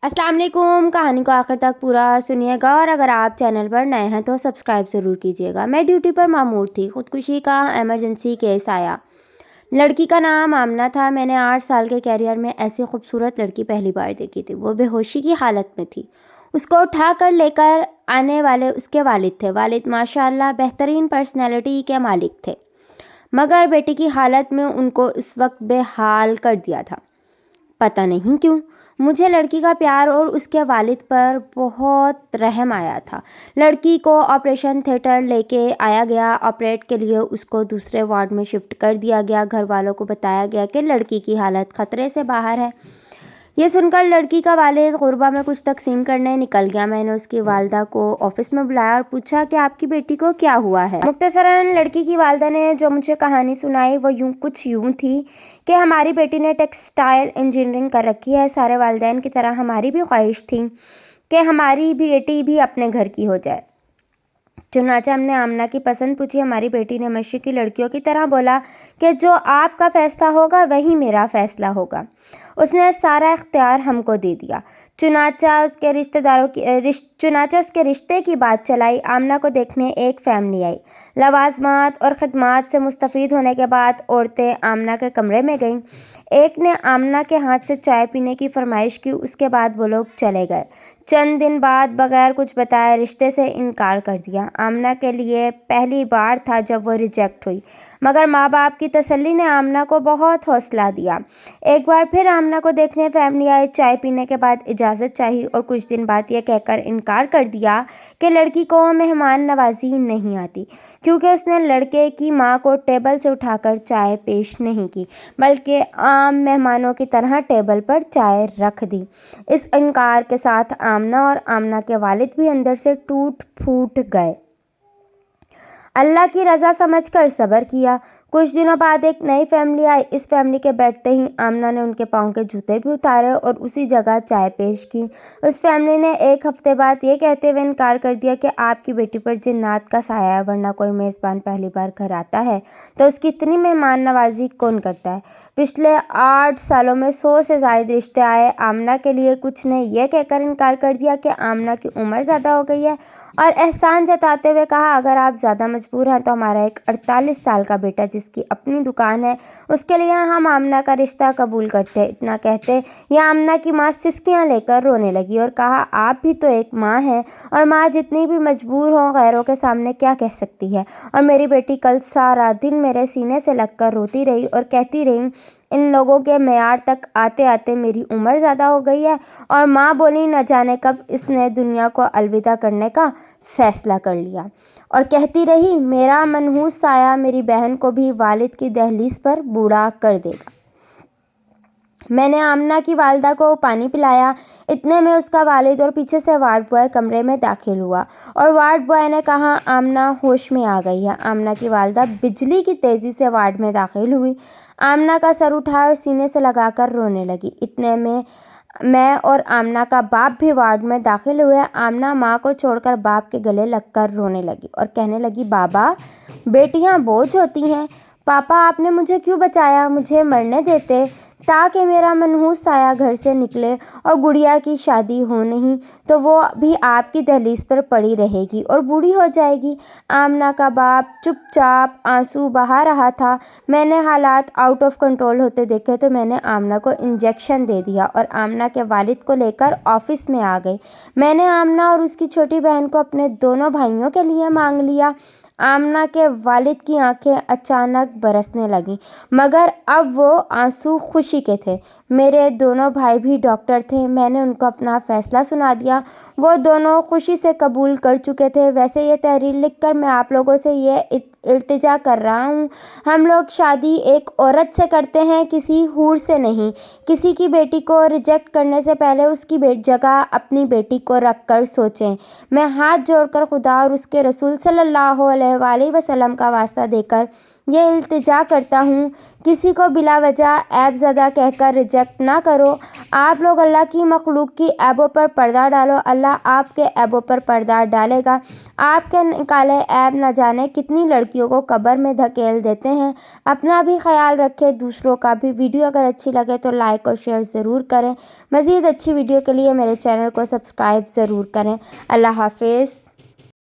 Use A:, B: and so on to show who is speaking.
A: अस्सलाम वालेकुम। कहानी को आखिर तक पूरा सुनिएगा और अगर आप चैनल पर नए हैं तो सब्सक्राइब ज़रूर कीजिएगा। मैं ड्यूटी पर मामूर थी। ख़ुदकुशी का एमरजेंसी केस आया। लड़की का नाम आमना था। मैंने 8 साल के कैरियर में ऐसी खूबसूरत लड़की पहली बार देखी थी। वो बेहोशी की हालत में थी। उसको उठा कर लेकर आने वाले उसके वालिद थे। वालिद माशाअल्लाह बेहतरीन पर्सनैलिटी के मालिक थे, मगर बेटी की हालत में उनको उस वक्त बेहाल कर दिया था। पता नहीं क्यों मुझे लड़की का प्यार और उसके वालिद पर बहुत रहम आया था। लड़की को ऑपरेशन थिएटर लेके आया गया। ऑपरेट के लिए उसको दूसरे वार्ड में शिफ्ट कर दिया गया। घर वालों को बताया गया कि लड़की की हालत ख़तरे से बाहर है। ये सुनकर लड़की का वालिद गुरबा में कुछ तकसीम करने निकल गया। मैंने उसकी वालदा को ऑफिस में बुलाया और पूछा कि आपकी बेटी को क्या हुआ है। मुख्तसरन लड़की की वालदा ने जो मुझे कहानी सुनाई वो यूं थी कि हमारी बेटी ने टेक्सटाइल इंजीनियरिंग कर रखी है। सारे वालिदैन की तरह हमारी भी ख्वाहिश थी कि हमारी बेटी भी अपने घर की हो जाए। चुनाचे हमने आमना की पसंद पूछी। हमारी बेटी ने मशरक़ी लड़कियों की तरह बोला कि जो आपका फ़ैसला होगा वही मेरा फ़ैसला होगा। उसने सारा इख्तियार हमको दे दिया। चुनाचा उसके रिश्ते की बात चलाई। आमना को देखने एक फैमिली आई। लवाजमात और ख़िदमात से मुस्तफ़ीद होने के बाद औरतें आमना के कमरे में गईं। एक ने आमना के हाथ से चाय पीने की फरमाइश की। उसके बाद वो लोग चले गए। चंद दिन बाद बगैर कुछ बताए रिश्ते से इनकार कर दिया। आमना के लिए पहली बार था जब वो रिजेक्ट हुई, मगर माँ बाप की तसल्ली ने आमना को बहुत हौसला दिया। एक बार फिर आमना को देखने फैमिली आई। चाय पीने के बाद इजाज़त चाहिए और कुछ दिन बाद ये कहकर इनकार कर दिया कि लड़की को मेहमान नवाजी नहीं आती, क्योंकि उसने लड़के की माँ को टेबल से उठाकर चाय पेश नहीं की, बल्कि आम मेहमानों की तरह टेबल पर चाय रख दी। इस इनकार के साथ आमना और आमना के वालिद भी अंदर से टूट फूट गए। अल्लाह की रज़ा समझकर सब्र किया। कुछ दिनों बाद एक नई फैमिली आई। इस फैमिली के बैठते ही आमना ने उनके पाँव के जूते भी उतारे और उसी जगह चाय पेश की। उस फैमिली ने एक हफ्ते बाद ये कहते हुए इनकार कर दिया कि आपकी बेटी पर जिन्नात का साया है, वरना कोई मेज़बान पहली बार घर आता है तो उसकी इतनी मेहमान नवाजी कौन करता है। पिछले 8 सालों में 100 से ज़ायद रिश्ते आए। आमना के लिए कुछ ने यह कहकर इनकार कर दिया कि आमना की उम्र ज़्यादा हो गई है, और एहसान जताते हुए कहा अगर आप ज़्यादा मजबूर हैं तो हमारा एक 48 साल का बेटा जिसकी अपनी दुकान है उसके लिए हम आमना का रिश्ता कबूल करते हैं। इतना कहते यह आमना की माँ सिसकियाँ लेकर रोने लगी और कहा आप भी तो एक माँ हैं, और माँ जितनी भी मजबूर हो गैरों के सामने क्या कह सकती है। और मेरी बेटी कल सारा दिन मेरे सीने से लगकर रोती रही और कहती रही इन लोगों के मेयार तक आते आते मेरी उम्र ज़्यादा हो गई है। और माँ बोली न जाने कब इसने दुनिया को अलविदा करने का फ़ैसला कर लिया। और कहती रही मेरा मनहूस साया मेरी बहन को भी वालिद की दहलीज पर बूढ़ा कर देगा। मैंने आमना की वालदा को पानी पिलाया। इतने में उसका वालिद और पीछे से वार्ड बॉय कमरे में दाखिल हुआ और वार्ड बॉय ने कहा आमना होश में आ गई है। आमना की वालदा बिजली की तेज़ी से वार्ड में दाखिल हुई। आमना का सर उठा और सीने से लगाकर रोने लगी। इतने में मैं और आमना का बाप भी वार्ड में दाखिल हुए। आमना माँ को छोड़कर बाप के गले लगकर रोने लगी और कहने लगी बाबा बेटियाँ बोझ होती हैं। पापा आपने मुझे क्यों बचाया, मुझे मरने देते ताकि मेरा मनहूस साया घर से निकले और गुड़िया की शादी हो नहीं तो वो भी आपकी दहलीज पर पड़ी रहेगी और बूढ़ी हो जाएगी। आमना का बाप चुपचाप आंसू बहा रहा था। मैंने हालात आउट ऑफ कंट्रोल होते देखे तो मैंने आमना को इंजेक्शन दे दिया और आमना के वालिद को लेकर ऑफिस में आ गई। मैंने आमना और उसकी छोटी बहन को अपने दोनों भाइयों के लिए मांग लिया। आमना के वालिद की आंखें अचानक बरसने लगीं, मगर अब वो आंसू खुशी के थे। मेरे दोनों भाई भी डॉक्टर थे। मैंने उनको अपना फ़ैसला सुना दिया। वो दोनों खुशी से कबूल कर चुके थे। वैसे ये तहरीर लिखकर मैं आप लोगों से ये इल्तिजा कर रहा हूँ, हम लोग शादी एक औरत से करते हैं, किसी हूर से नहीं। किसी की बेटी को रिजेक्ट करने से पहले उसकी जगह अपनी बेटी को रख कर सोचें। मैं हाथ जोड़कर खुदा और उसके रसूल सल्लल्लाहु अलैहि वसल्लम का वास्ता देकर یہ التجا کرتا ہوں، کسی کو بلا وجہ عیب زدہ کہہ کر ریجیکٹ نہ کرو۔ آپ لوگ اللہ کی مخلوق کی عیبوں پر پردہ ڈالو، اللہ آپ کے عیبوں پر پردہ ڈالے گا۔ آپ کے نکالے عیب نہ جانے کتنی لڑکیوں کو قبر میں دھکیل دیتے ہیں۔ اپنا بھی خیال رکھیں، دوسروں کا بھی۔ ویڈیو اگر اچھی لگے تو لائک اور شیئر ضرور کریں۔ مزید اچھی ویڈیو کے لیے میرے چینل کو سبسکرائب ضرور کریں۔ اللہ حافظ۔